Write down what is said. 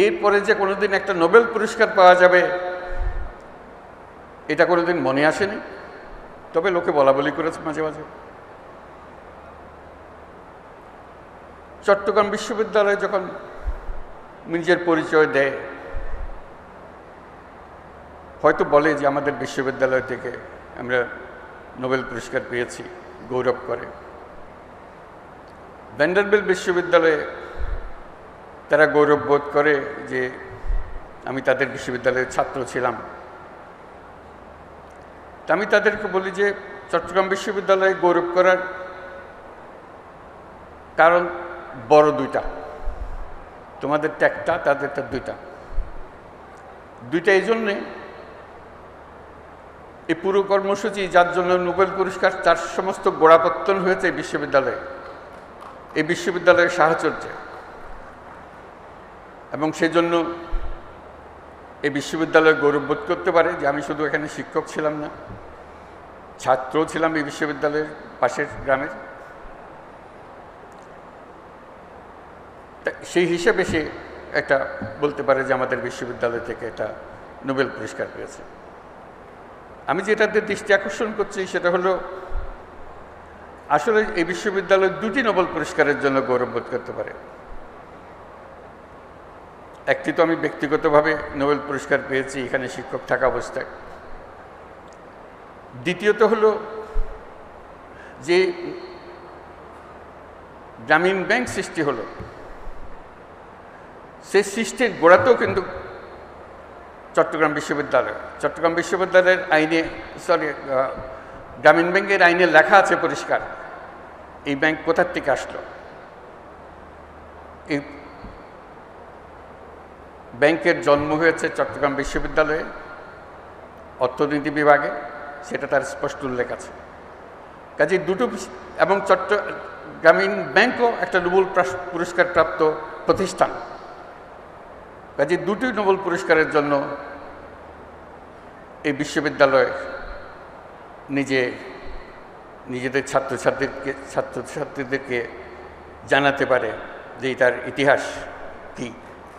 এরপরে যে কোনোদিন একটা নোবেল পুরস্কার পাওয়া যাবে এটা কোনোদিন মনে আসেনি, তবে লোকে বলা বলি করেছে মাঝে মাঝে। চট্টগ্রাম বিশ্ববিদ্যালয় যখন নিজের পরিচয় দেয়, হয়তো বলে যে আমাদের বিশ্ববিদ্যালয় থেকে আমরা নোবেল পুরস্কার পেয়েছি, গৌরব করে। ভ্যান্ডারবিল্ট বিশ্ববিদ্যালয়ে তারা গৌরব বোধ করে যে আমি তাদের বিশ্ববিদ্যালয়ের ছাত্র ছিলাম। তা আমি তাদেরকে বলি যে চট্টগ্রাম বিশ্ববিদ্যালয়ে গৌরব করার কারণ বড় দুইটা, তোমাদেরটা একটা, তাদেরটা দুইটা। এই জন্যে এই পুরো কর্মসূচি যার জন্য নোবেল পুরস্কার, তার সমস্ত গোড়াপত্তন হয়েছে এই বিশ্ববিদ্যালয়ে, এই বিশ্ববিদ্যালয়ের সাহচর্যে। এবং সেজন্য এই বিশ্ববিদ্যালয় গৌরববোধ করতে পারে যে আমি শুধু এখানে শিক্ষক ছিলাম না, ছাত্রও ছিলাম এই বিশ্ববিদ্যালয়ের পাশের গ্রামের। সেই হিসেবে সে একটা বলতে পারে যে আমাদের বিশ্ববিদ্যালয় থেকে এটা নোবেল পুরস্কার পেয়েছে। আমি যেটাতে দৃষ্টি আকর্ষণ করছি সেটা হলো আসলে এই বিশ্ববিদ্যালয় দুটি নোবেল পুরস্কারের জন্য গৌরববোধ করতে পারে। একটি তো আমি ব্যক্তিগতভাবে নোবেল পুরস্কার পেয়েছি এখানে শিক্ষক থাকা অবস্থায়। দ্বিতীয়ত হলো যে গ্রামীণ ব্যাংক সৃষ্টি হলো, সেই সৃষ্টির গোড়াতেও কিন্তু চট্টগ্রাম বিশ্ববিদ্যালয়ের আইনে, গ্রামীণ ব্যাংকের আইনে লেখা আছে পরিষ্কার এই ব্যাংক কোথার থেকে আসলো। এই ব্যাংকের জন্ম হয়েছে চট্টগ্রাম বিশ্ববিদ্যালয়ে অর্থনীতি বিভাগে, সেটা তার স্পষ্ট উল্লেখ আছে। কাজে দুটো, এবং গ্রামীণ ব্যাংকও একটা নোবেল পুরস্কার প্রাপ্ত প্রতিষ্ঠান। কাজে দুটি নোবেল পুরস্কারের জন্য এই বিশ্ববিদ্যালয় নিজেদের ছাত্রছাত্রীদেরকে জানাতে পারে যে এটার ইতিহাস কী।